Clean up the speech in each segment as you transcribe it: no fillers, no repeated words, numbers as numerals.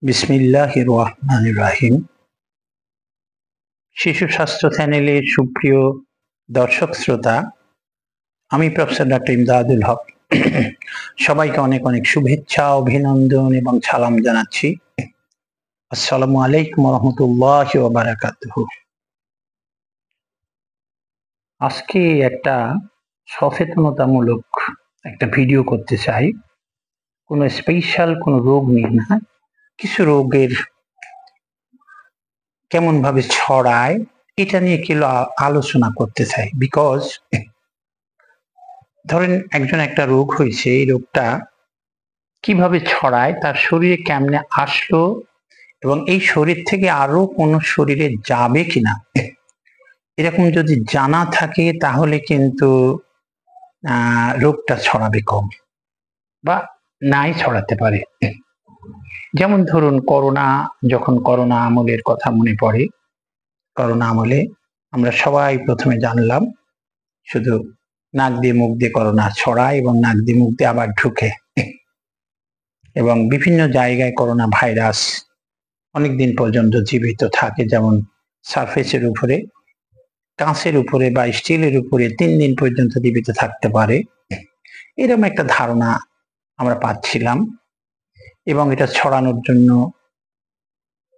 বিসমিল্লাহির রহমানির রহিম। শিশু স্বাস্থ্য চ্যানেলের সুপ্রিয় দর্শক শ্রোতা, আমি প্রফেসর ডক্টর ইমদাদুল হক সবাইকে অনেক অনেক শুভেচ্ছা, অভিনন্দন এবং সালাম জানাচ্ছি। আসসালামু আলাইকুম রহমতুল্লাহি ওয়া বারাকাতুহু। আজকে একটা সচেতনতামূলক একটা ভিডিও করতে চাই। কোনো স্পেশাল কোনো রোগ নিয়ে না, কিছু রোগের কেমন ভাবে ছড়ায় এটা নিয়ে কিলো আলোচনা করতে চাই। বিকজ ধরেন একজন একটা রোগ হয়েছে, এই রোগটা কিভাবে ছড়ায়, তার শরীরে কেমনে আসলো এবং এই শরীর থেকে আরো কোনো শরীরে যাবে কিনা, এরকম যদি জানা থাকে তাহলে কিন্তু রোগটা ছড়াবে কম বা নাই ছড়াতে পারে। যেমন ধরুন যখন করোনা আমলের কথা মনে পড়ে, করোনা আমলে আমরা সবাই প্রথমে জানলাম শুধু নাক দিয়ে মুখ দিয়ে করোনা ছড়ায় এবং নাক দিয়ে মুখ দিয়ে আবার ঢুকে, এবং বিভিন্ন জায়গায় করোনা ভাইরাস অনেকদিন পর্যন্ত জীবিত থাকে। যেমন সারফেসের উপরে, কাঁচের উপরে বা স্টিলের উপরে 3 দিন পর্যন্ত জীবিত থাকতে পারে, এরকম একটা ধারণা আমরা পাচ্ছিলাম। এবং এটা ছড়ানোর জন্য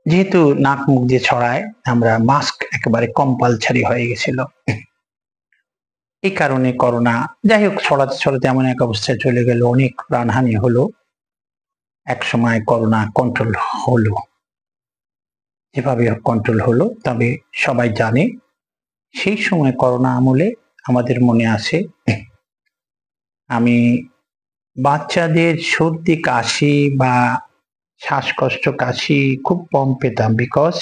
যেহেতু নাক মুখ দিয়ে ছড়ায়, আমরা মাস্ক একেবারে কম্পালসারি হয়ে গেছিল। এই কারণে করোনা যাই হোক ছড়াতে ছড়াতে এমন এক অবস্থায় চলে গেল, অনেক প্রাণহানি হলো। এক সময় করোনা কন্ট্রোল হলো, যেভাবে কন্ট্রোল হলো। তবে সবাই জানে সেই সময় করোনা আমলে আমাদের মনে আছে, আমি বাচ্চাদের সর্দি কাশি বা শ্বাসকষ্ট কাশি খুব কম পেতাম। বিকজ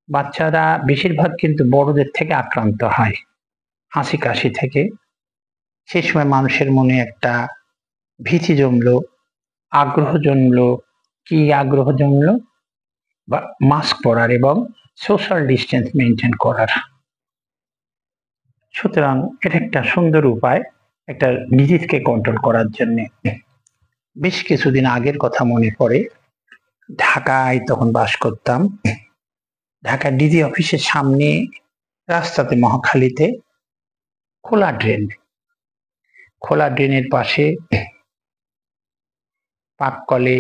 বাচ্চারা বেশিরভাগ কিন্তু বড়দের থেকে আক্রান্ত হয় হাসি কাশি থেকে। সেই সময় মানুষের মনে একটা ভীতি জমলো, আগ্রহ জমলো। কি আগ্রহ জমলো? বা মাস্ক পরার এবং সোশ্যাল ডিস্টেন্স মেনটেন করার। সুতরাং এটা একটা সুন্দর উপায় একটা ডিজিজকে কন্ট্রোল করার জন্য। বেশ কিছুদিন আগের কথা মনে পড়ে, ঢাকায় তখন বাস করতাম। ঢাকা ডিজি অফিসের সামনে রাস্তাতে মহাখালীতে খোলা ড্রেনের পাশে পাক কলে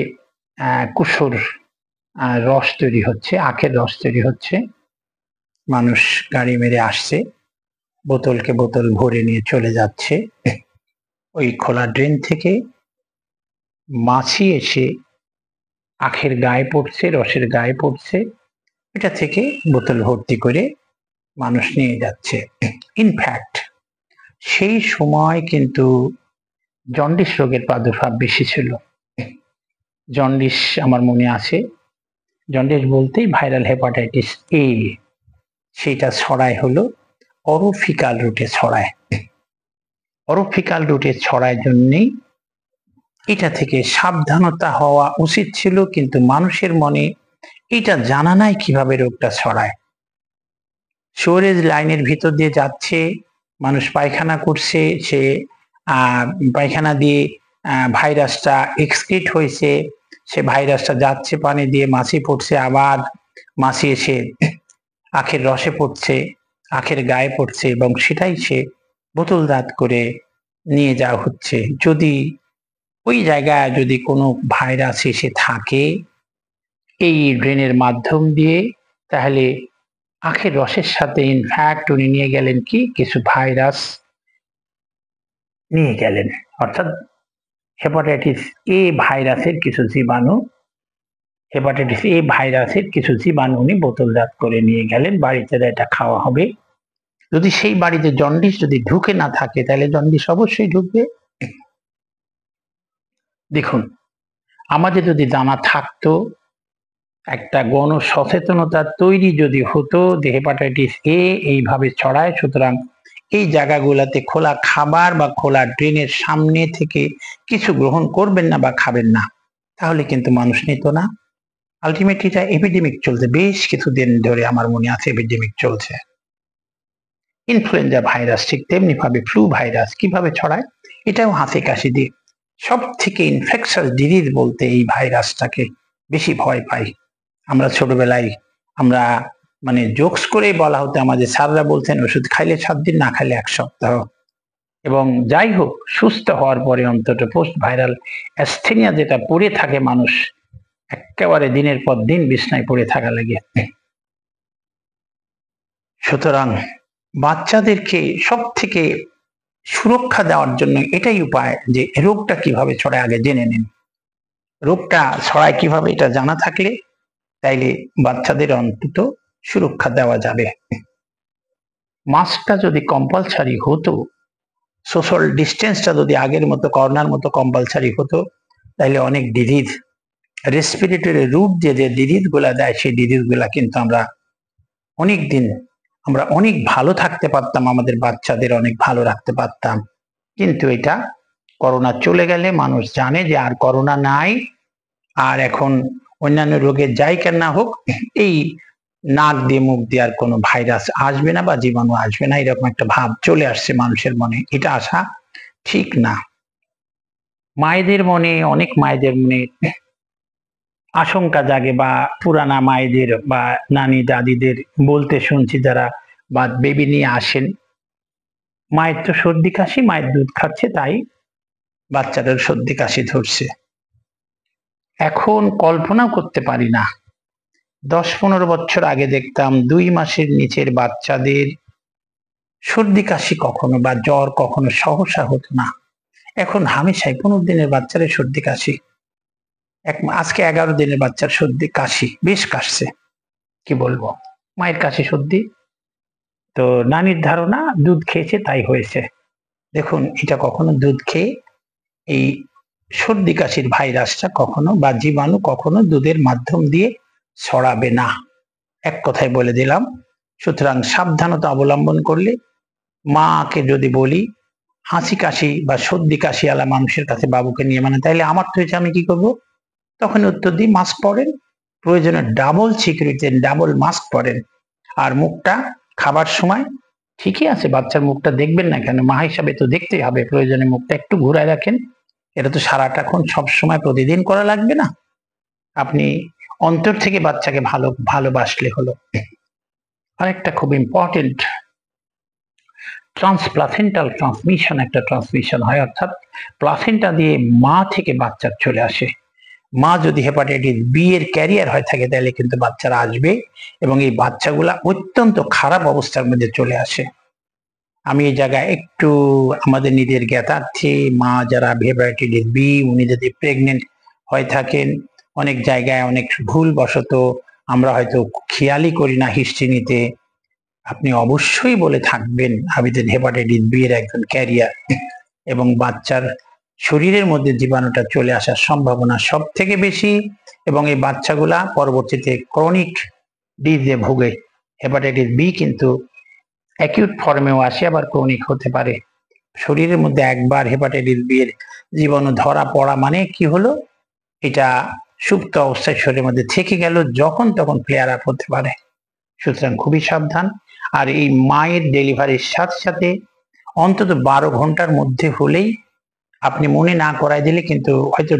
কুসুর রস তৈরি হচ্ছে, আখের রস তৈরি হচ্ছে। মানুষ গাড়ি মেরে আসছে, বোতলকে বোতল ভরে নিয়ে চলে যাচ্ছে। ওই খোলা ড্রেন থেকে মাছি এসে আখের গায়ে পড়ছে, রসের গায়ে পড়ছে, এটা থেকে বোতল ভর্তি করে মানুষ নিয়ে যাচ্ছে। ইনফ্যাক্ট সেই সময় কিন্তু জন্ডিস রোগের প্রাদুর্ভাব বেশি ছিল। জন্ডিস আমার মনে আছে, জন্ডিস বলতেই ভাইরাল হেপাটাইটিস এ, সেটা ছড়ায় হলো অরোফিকাল রুটে ছড়ায়। অরোফিকাল রুটে ছড়ায় জন্যেই এটা থেকে সাবধানতা হওয়া উচিত ছিল, কিন্তু মানুষের মনে এটা জানা নাই কিভাবে রোগটা ছড়ায়। সিওরেজ লাইনের ভিতর দিয়ে যাচ্ছে, মানুষ পায়খানা করছে, সে পায়খানা দিয়ে ভাইরাসটা এক্সক্রিট হয়েছে, সে ভাইরাসটা যাচ্ছে পানি দিয়ে, মাছি পড়ছে, আবার মাছি এসে আখের রসে পড়ছে, আখের গায়ে পড়ছে, এবং সেটাই সে বোতলজাত করে নিয়ে যাওয়া হচ্ছে। যদি ওই জায়গায় যদি কোনো ভাইরাস এসে থাকে এই ড্রেনের মাধ্যম দিয়ে, তাহলে আখের রসের সাথে ইনফ্যাক্ট উনি নিয়ে গেলেন কি কিছু ভাইরাস নিয়ে গেলেন, অর্থাৎ হেপাটাইটিস এ ভাইরাসের কিছু জীবাণু, হেপাটাইটিস এ ভাইরাসের কিছু জীবাণু উনি বোতলজাত করে নিয়ে গেলেন। বাড়িতে এটা খাওয়া হবে। যদি সেই বাড়িতে জন্ডিস যদি ঢুকে না থাকে, তাহলে জন্ডিস অবশ্যই ঢুকবে। দেখুন, আমাদের যদি জানা থাকতো, একটা গণ সচেতনতা তৈরি যদি হতো যে হেপাটাইটিস এ এইভাবে ছড়ায়, সুতরাং এই জায়গাগুলোতে খোলা খাবার বা খোলা ড্রেনের সামনে থেকে কিছু গ্রহণ করবেন না বা খাবেন না, তাহলে কিন্তু মানুষ নিত না। আলটিমেটলি এটা এপিডেমিক চলছে, বেশ কিছুদিন ধরে আমার মনে আছে এপিডেমিক চলছে। ইনফ্লুয়েঞ্জা ভাইরাস ঠিক তেমনি ভাবে ফ্লু ভাইরাস কিভাবে ছড়ায়, এটাও হাসি কাশি দিয়ে। সব থেকে ইনফেকশাস ডিজিজ বলতে এই ভাইরাসটাকে বেশি ভয় পাই। আমরা ছোটবেলায় আমরা মানে জোকস করেই বলা হতো, আমাদের স্যাররা বলতেন ওষুধ খাইলে 7 দিন, না খাইলে 1 সপ্তাহ। এবং যাই হোক, সুস্থ হওয়ার পরে অন্তত পোস্ট ভাইরাল অ্যাস্থেনিয়া যেটা পড়ে থাকে মানুষ, একেবারে দিনের পর দিন বিছনায় পড়ে থাকা লাগে। সুতরাং বাচ্চাদেরকে সব থেকে সুরক্ষা দেওয়ার জন্য এটাই উপায় যে রোগটা কিভাবে ছড়ায় আগে জেনে নিন। রোগটা ছড়ায় কিভাবে এটা জানা থাকলে তাইলে বাচ্চাদের অন্তত সুরক্ষা দেওয়া যাবে। মাস্কটা যদি কম্পালসারি হতো, সোশ্যাল ডিস্টেন্সটা যদি আগের মতো করোনার মতো কম্পালসারি হতো, তাইলে অনেক ডিজিজ, রেসপিরেটরি রুট যে ডিজিজ গুলা দেয়, সেই ডিজিজ গুলা কিন্তু আমরা অনেক দিন আমরা অনেক ভালো থাকতে পারতাম, আমাদের বাচ্চাদের অনেক ভালো রাখতে পারতাম। কিন্তু এটা করোনা চলে গেলে মানুষ জানে যে আর করোনা নাই, আর এখন অন্যান্য রোগের যাই কেন না হোক, এই নাক দিয়ে মুখ দিয়ে আর কোনো ভাইরাস আসবে না বা জীবাণু আসবে না, এরকম একটা ভাব চলে আসছে মানুষের মনে। এটা আসা ঠিক না। মায়েদের মনে, অনেক মায়েদের মনে আশঙ্কা জাগে, বা পুরানা মায়েদের বা নানি দাদিদের বলতে শুনছি যারা বা বেবি নিয়ে আসেন, মায়ের তো সর্দি কাশি, মায়ের দুধ খাচ্ছে তাই বাচ্চাদের সর্দি কাশি ধরছে। এখন কল্পনাও করতে পারি না, 10-15 বছর আগে দেখতাম 2 মাসের নিচের বাচ্চাদের সর্দি কাশি কখনো বা জ্বর কখনো সহসা হতো না। এখন হামেশাই 15 দিনের বাচ্চাদের সর্দি কাশি, আজকে 11 দিনের বাচ্চার সর্দি কাশি, বেশ কাশছে। কি বলবো, মায়ের কাশি সর্দি, তো নানির ধারণা দুধ খেয়েছে তাই হয়েছে। দেখুন, এটা কখনো দুধ খেয়ে এই সর্দি কাশির ভাইরাসটা কখনো বা জীবাণু কখনো দুধের মাধ্যম দিয়ে ছড়াবে না, এক কথায় বলে দিলাম। সুতরাং সাবধানতা অবলম্বন করলে, মাকে যদি বলি হাসি কাশি বা সর্দি কাশি আলা মানুষের কাছে বাবুকে নিয়ে মানে তাইলে আমার তো হয়েছে, আমি কি করব? তখন উত্তর দিই মাস্ক পরেন, প্রয়োজনে ডাবল সিকিউরিটি ডাবল মাস্ক পরেন, আর মুখটা খাবার সময় ঠিকই আছে, বাচ্চার মুখটা দেখবেন না কেন, মা হিসাবে তো দেখতেই হবে, প্রয়োজনে মুখটা একটু ঘুরায় রাখেন। এটা তো সারাটাক্ষণ সবসময় প্রতিদিন করা লাগবে না, আপনি অন্তর থেকে বাচ্চাকে ভালোবাসলে হলো। আরেকটা খুব ইম্পর্টেন্ট, ট্রান্সপ্লাসেন্টাল ট্রান্সমিশন একটা ট্রান্সমিশন হয়, অর্থাৎ প্লাসেন্টা দিয়ে মা থেকে বাচ্চা চলে আসে। মা যদি হেপাটাইটিস বি এর ক্যারিয়ার হয়ে থাকে তাহলে কিন্তু বাচ্চারা আসবে, এবং এই বাচ্চাগুলা অত্যন্ত খারাপ অবস্থার মধ্যে চলে আসে। আমি এই জায়গায় একটু আমাদের নিজের জ্ঞাতার্থে, মা যারা হেপাটাইটিস বি, উনি যদি প্রেগনেন্ট হয়ে থাকেন, অনেক জায়গায় অনেক ভুল বশত আমরা হয়তো খেয়ালই করি না হিস্ট্রি নিতে, আপনি অবশ্যই বলে থাকবেন আমি যে হেপাটাইটিস বি এর একজন ক্যারিয়ার, এবং বাচ্চার শরীরের মধ্যে জীবাণুটা চলে আসার সম্ভাবনা সব থেকে বেশি, এবং এই বাচ্চাগুলা পরবর্তীতে ক্রনিক ডিজিজে ভোগে। হেপাটাইটিস বি কিন্তু অ্যাকিউট ফর্মেও আসে, আবার ক্রনিক হতে পারে। শরীরের মধ্যে একবার হেপাটাইটিস বি এর জীবাণু ধরা পড়া মানে কি হলো, এটা সুপ্ত অবস্থায় শরীরের মধ্যে থেকে গেল, যখন তখন ফ্লেয়ার আপ হতে পারে। সুতরাং খুবই সাবধান। আর এই মায়ের ডেলিভারির সাথে সাথে অন্তত 12 ঘন্টার মধ্যে হলেই, আপনি মনে না করাই দিলে কিন্তু হয়তো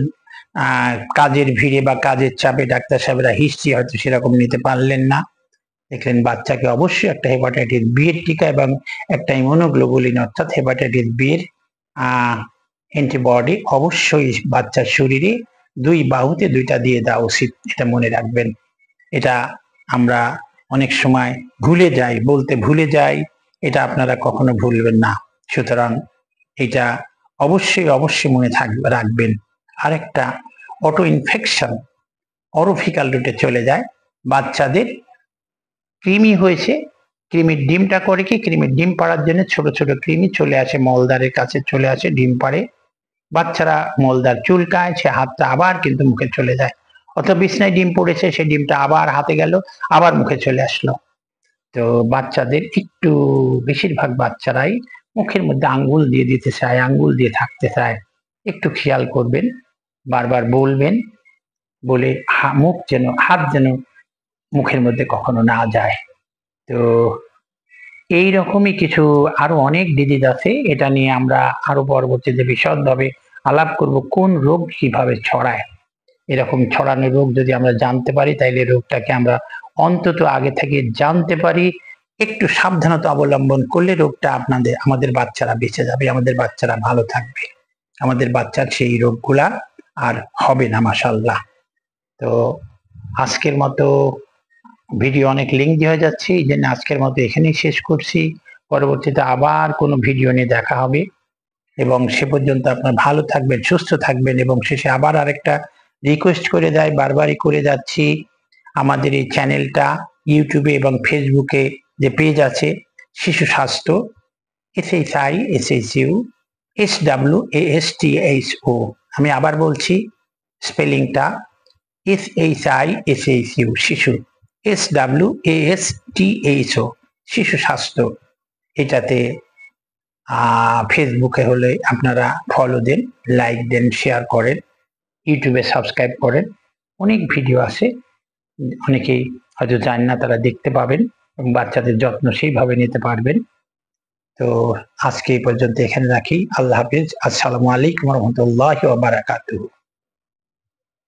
কাজের ভিড়ে বা কাজের চাপে ডাক্তার সাহেবরা হিস্ট্রি হয়তো সেরকম নিতে পারলেন না, দেখলেন বাচ্চাকে অবশ্যই একটা হেপাটাইটিস বি এর টিকা এবং একটা ইমিউনোগ্লোবুলিন অর্থাৎ হেপাটাইটিস বি এর অ্যান্টিবডি অবশ্যই বাচ্চার শরীরে 2 বাহুতে 2টা দিয়ে দেওয়া উচিত, এটা মনে রাখবেন। এটা আমরা অনেক সময় ভুলে যাই, বলতে ভুলে যাই, এটা আপনারা কখনো ভুলবেন না। সুতরাং এটা অবশ্যই মনে রাখবেন। আরেকটা, অটো ইনফেকশন অরোফিক্যাল রুটে চলে যায় বাচ্চাদের। কৃমি হয়েছে, কৃমির ডিমটা করে কি, কৃমির ডিম পাড়ার জন্য ছোট ছোট কৃমি চলে আসে মলদ্বারের কাছে, চলে আসে, ডিম পাড়ে, বাচ্চারা মলদ্বার চুলকায়, সে হাতটা আবার কিন্তু মুখে চলে যায়, অথবা বিছনায় ডিম পড়েছে, সেই ডিমটা আবার হাতে গেল, আবার মুখে চলে আসলো। তো বাচ্চাদের একটু, বেশিরভাগ বাচ্চারাই মুখের মধ্যে আঙ্গুল দিয়ে দিতে চায়, আঙ্গুল দিয়ে থাকতে চায়, একটু খেয়াল করবেন, বারবার বলবেন, বলে মুখ যেন, হাত যেন মুখের মধ্যে কখনো না যায়। তো এই রকমই কিছু আরো অনেক ডিজিজ আছে, এটা নিয়ে আমরা আরো পরবর্তীতে বিশদভাবে আলাপ করব, কোন রোগ কিভাবে ছড়ায়। এরকম ছড়ানো রোগ যদি আমরা জানতে পারি, তাইলে রোগটাকে আমরা অন্তত আগে থেকে জানতে পারি। একটু সাবধানতা অবলম্বন করলে রোগটা আমাদের বাচ্চারা বেঁচে যাবে, আমাদের বাচ্চারা ভালো থাকবে, আমাদের বাচ্চার সেই রোগগুলা আর হবে না, মাশাআল্লাহ। তো আজকের মতো ভিডিও অনেক লেংথি হয়ে যাচ্ছে, এই জন্য আজকের মতো এখানেই শেষ করছি। পরবর্তীতে আবার কোনো ভিডিও নিয়ে দেখা হবে, এবং সে পর্যন্ত আপনারা ভালো থাকবেন, সুস্থ থাকবেন। এবং শেষে আবার আরেকটা রিকোয়েস্ট করে দেয়, বারবারই করে যাচ্ছি, আমাদের এই চ্যানেলটা ইউটিউবে এবং ফেসবুকে যে পেজ আছে শিশু স্বাস্থ্য, SHISHUSWASTHO, আমি আবার বলছি স্পেলিংটা SHISHU শিশু, SWASTHO শিশু স্বাস্থ্য। এটাতে ফেসবুকে হলে আপনারা ফলো দেন, লাইক দেন, শেয়ার করেন, ইউটিউবে সাবস্ক্রাইব করেন। অনেক ভিডিও আছে, অনেকেই হয়তো জানেন না, তারা দেখতে পাবেন এবং বাচ্চাদের যত্ন সেইভাবে নিতে পারবেন। তো আজকে এই পর্যন্ত এখানে রাখি। আল্লাহ হাফিজ। আসসালামু আলাইকুম ওয়া রাহমাতুল্লাহি ওয়া বারাকাতুহু।